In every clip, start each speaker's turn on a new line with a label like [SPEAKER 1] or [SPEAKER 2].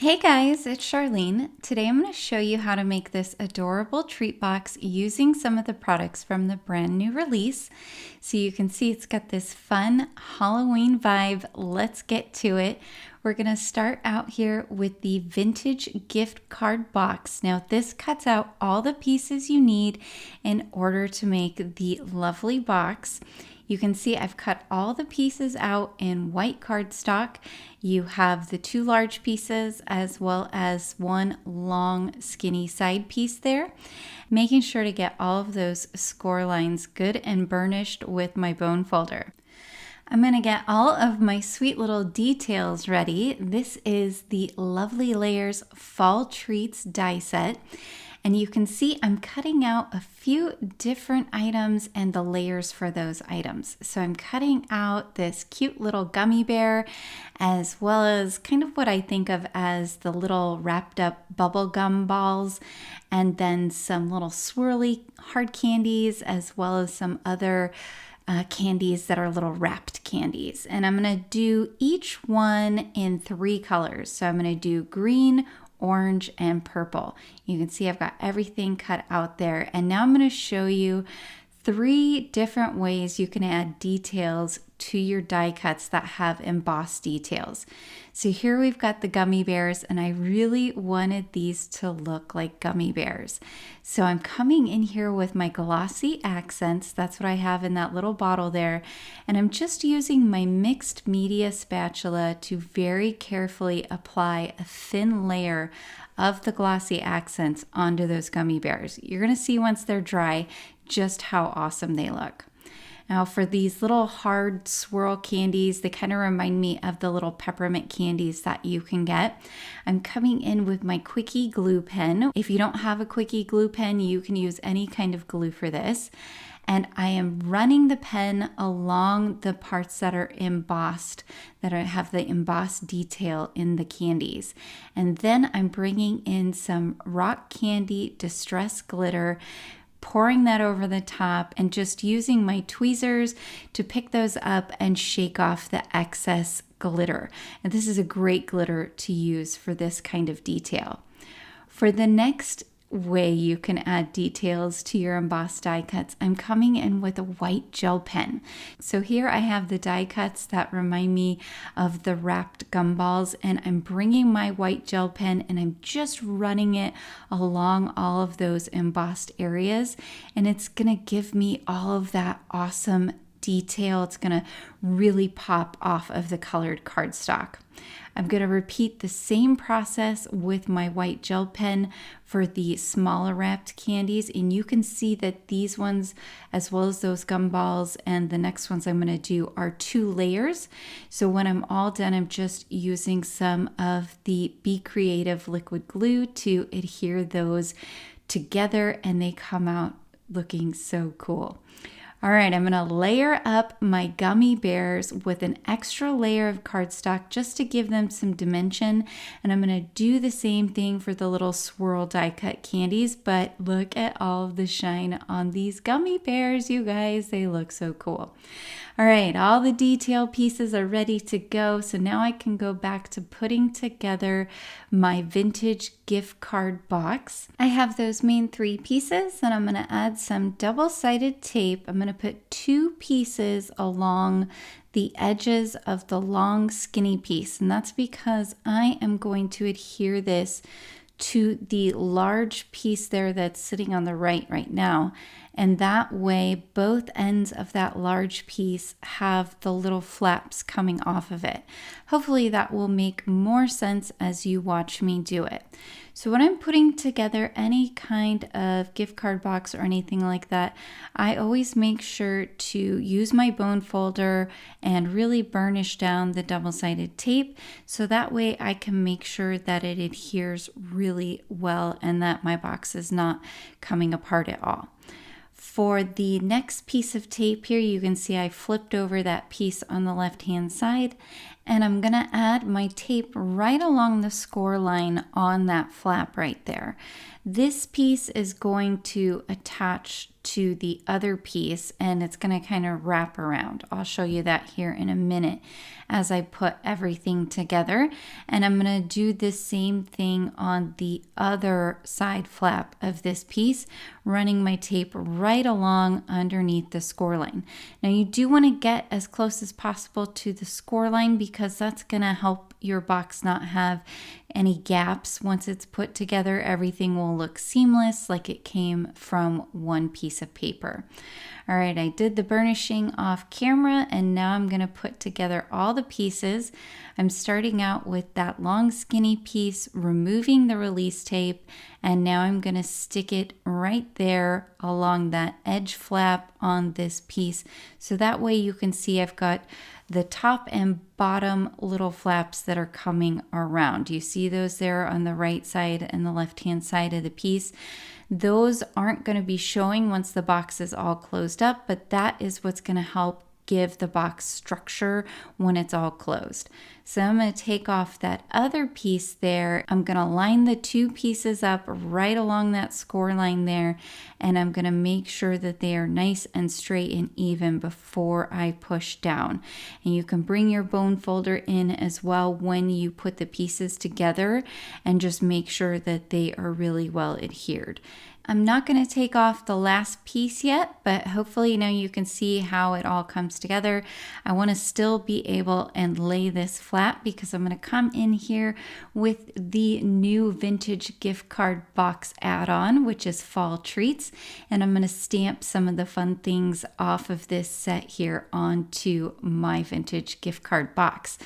[SPEAKER 1] Hey guys, it's Charlene. Today I'm going to show you how to make this adorable treat box using some of the products from the brand new release. So you can see it's got this fun Halloween vibe. Let's get to it. We're going to start out here with the vintage gift card box. Now this cuts out all the pieces you need in order to make the lovely box. You can see I've cut all the pieces out in white cardstock. You have the two large pieces as well as one long skinny side piece there. Making sure to get all of those score lines good and burnished with my bone folder. I'm going to get all of my sweet little details ready. This is the Lovely Layers Fall Treats die set. And you can see I'm cutting out a few different items and the layers for those items. So I'm cutting out this cute little gummy bear, as well as kind of what I think of as the little wrapped up bubble gum balls, and then some little swirly hard candies, as well as some other candies that are little wrapped candies. And I'm going to do each one in 3 colors. So I'm going to do green, orange, and purple. You can see I've got everything cut out there. And now I'm going to show you 3 different ways you can add details to your die cuts that have embossed details. So here we've got the gummy bears, and I really wanted these to look like gummy bears. So I'm coming in here with my Glossy accents. That's what I have in that little bottle there. And I'm just using my mixed media spatula to very carefully apply a thin layer of the Glossy accents onto those gummy bears. You're going to see once they're dry just how awesome they look. Now for these little hard swirl candies, they kind of remind me of the little peppermint candies that you can get. I'm coming in with my Quickie glue pen. If you don't have a Quickie glue pen, you can use any kind of glue for this. And I am running the pen along the parts that are embossed, that have the embossed detail in the candies. And then I'm bringing in some rock candy distress glitter, pouring that over the top, and just using my tweezers to pick those up and shake off the excess glitter. And this is a great glitter to use for this kind of detail. For the next way you can add details to your embossed die cuts, I'm coming in with a white gel pen. So here I have the die cuts that remind me of the wrapped gumballs, and I'm bringing my white gel pen and I'm just running it along all of those embossed areas, and it's gonna give me all of that awesome detail. It's gonna really pop off of the colored cardstock. I'm going to repeat the same process with my white gel pen for the smaller wrapped candies, and you can see that these ones, as well as those gumballs and the next ones I'm going to do, are 2 layers. So when I'm all done, I'm just using some of the Be Creative liquid glue to adhere those together, and they come out looking so cool. All right, I'm going to layer up my gummy bears with an extra layer of cardstock just to give them some dimension. And I'm going to do the same thing for the little swirl die cut candies, but look at all of the shine on these gummy bears, you guys. They look so cool. All right, all the detail pieces are ready to go. So now I can go back to putting together my vintage gift card box. I have those main 3 pieces, and I'm going to add some double-sided tape. I'm going to put 2 pieces along the edges of the long skinny piece, and that's because I am going to adhere this to the large piece there that's sitting on the right now. And that way, both ends of that large piece have the little flaps coming off of it. Hopefully that will make more sense as you watch me do it. So when I'm putting together any kind of gift card box or anything like that, I always make sure to use my bone folder and really burnish down the double-sided tape, so that way I can make sure that it adheres really well and that my box is not coming apart at all. For the next piece of tape here, you can see I flipped over that piece on the left-hand side, and I'm going to add my tape right along the score line on that flap right there. This piece is going to attach to the other piece, and it's going to kind of wrap around. I'll show you that here in a minute as I put everything together. And I'm going to do the same thing on the other side flap of this piece, running my tape right along underneath the score line. Now you do want to get as close as possible to the score line because that's going to help your box not have any gaps. Once it's put together, everything will look seamless, like it came from one piece of paper. All right, I did the burnishing off camera, and now I'm going to put together all the pieces. I'm starting out with that long skinny piece, removing the release tape, and now I'm going to stick it right there along that edge flap on this piece. So that way you can see I've got the top and bottom little flaps that are coming around. You see those there on the right side and the left-hand side of the piece. Those aren't going to be showing once the box is all closed up, but that is what's going to help give the box structure when it's all closed. So I'm going to take off that other piece there. I'm going to line the two pieces up right along that score line there, and I'm going to make sure that they are nice and straight and even before I push down. And you can bring your bone folder in as well when you put the pieces together and just make sure that they are really well adhered. I'm not going to take off the last piece yet, but hopefully now you can see how it all comes together. I want to still be able and lay this flat because I'm going to come in here with the new vintage gift card box add-on, which is Fall Treats, and I'm going to stamp some of the fun things off of this set here onto my vintage gift card box.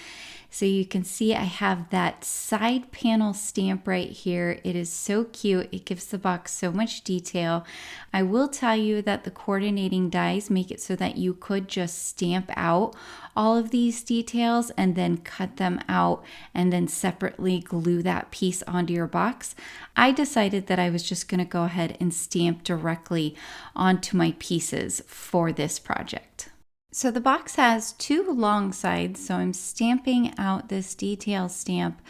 [SPEAKER 1] So you can see I have that side panel stamp right here. It is so cute. It gives the box so much detail. I will tell you that the coordinating dies make it so that you could just stamp out all of these details and then cut them out and then separately glue that piece onto your box. I decided that I was just going to go ahead and stamp directly onto my pieces for this project. So the box has two long sides, so I'm stamping out this detail stamp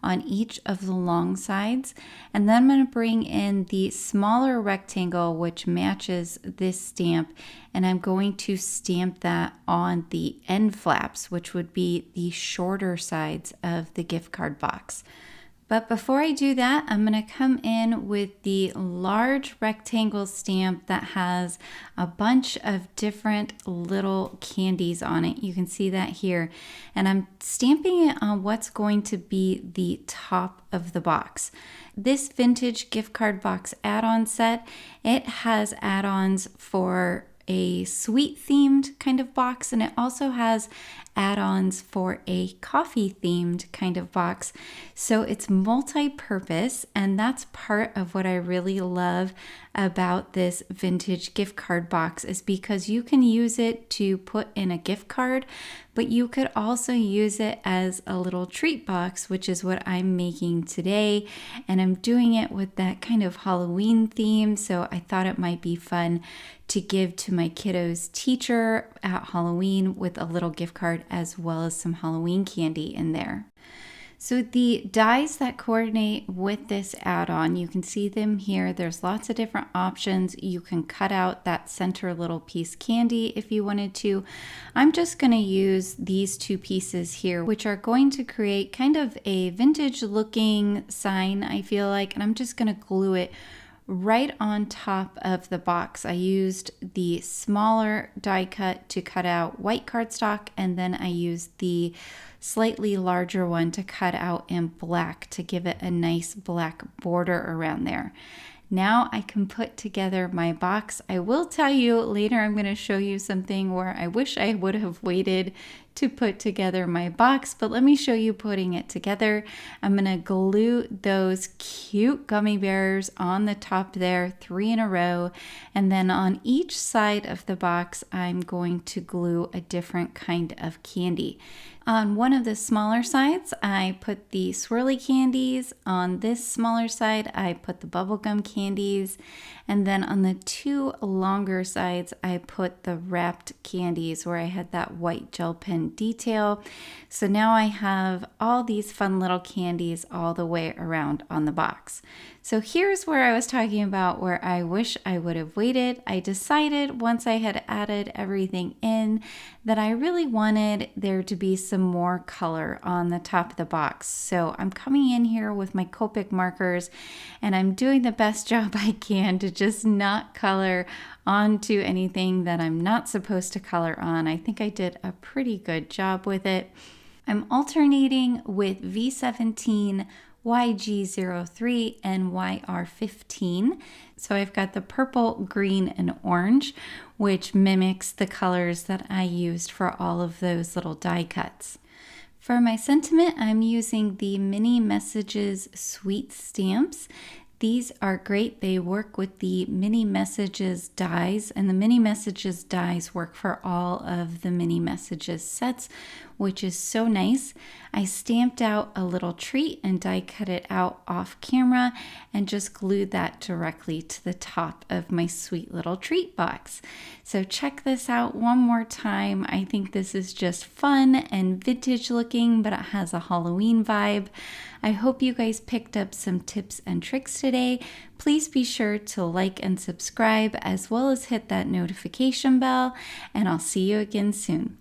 [SPEAKER 1] on each of the long sides, and then I'm going to bring in the smaller rectangle which matches this stamp, and I'm going to stamp that on the end flaps, which would be the shorter sides of the gift card box. But before I do that, I'm going to come in with the large rectangle stamp that has a bunch of different little candies on it. You can see that here. And I'm stamping it on what's going to be the top of the box. This vintage gift card box add-on set, it has add-ons for a sweet themed kind of box, and it also has add-ons for a coffee themed kind of box. So it's multi-purpose, and that's part of what I really love about this vintage gift card box is because you can use it to put in a gift card, but you could also use it as a little treat box, which is what I'm making today. And I'm doing it with that kind of Halloween theme, so I thought it might be fun to give to my kiddos' teacher at Halloween with a little gift card as well as some Halloween candy in there. So the dies that coordinate with this add-on, you can see them here. There's lots of different options. You can cut out that center little piece candy if you wanted to. I'm just going to use these two pieces here, which are going to create kind of a vintage looking sign, I feel like, and I'm just going to glue it right on top of the box. I used the smaller die cut to cut out white cardstock, and then I used the slightly larger one to cut out in black to give it a nice black border around there. Now I can put together my box. I will tell you later I'm going to show you something where I wish I would have waited to put together my box, but let me show you putting it together. I'm going to glue those cute gummy bears on the top there, 3 in a row, and then on each side of the box I'm going to glue a different kind of candy. On one of the smaller sides, I put the swirly candies. On this smaller side, I put the bubblegum candies. And then on the two longer sides, I put the wrapped candies where I had that white gel pen detail. So now I have all these fun little candies all the way around on the box. So here's where I was talking about where I wish I would have waited. I decided once I had added everything in that I really wanted there to be some more color on the top of the box. So I'm coming in here with my Copic markers and I'm doing the best job I can to just not color onto anything that I'm not supposed to color on. I think I did a pretty good job with it. I'm alternating with V17, YG03, and YR15. So I've got the purple, green, and orange, which mimics the colors that I used for all of those little die cuts. For my sentiment, I'm using the Mini Messages Sweet Stamps. These are great. They work with the Mini Messages dies, and the Mini Messages dies work for all of the Mini Messages sets, which is so nice. I stamped out a little treat and die cut it out off camera and just glued that directly to the top of my sweet little treat box. So check this out one more time. I think this is just fun and vintage looking, but it has a Halloween vibe. I hope you guys picked up some tips and tricks today. Please be sure to like and subscribe as well as hit that notification bell, and I'll see you again soon.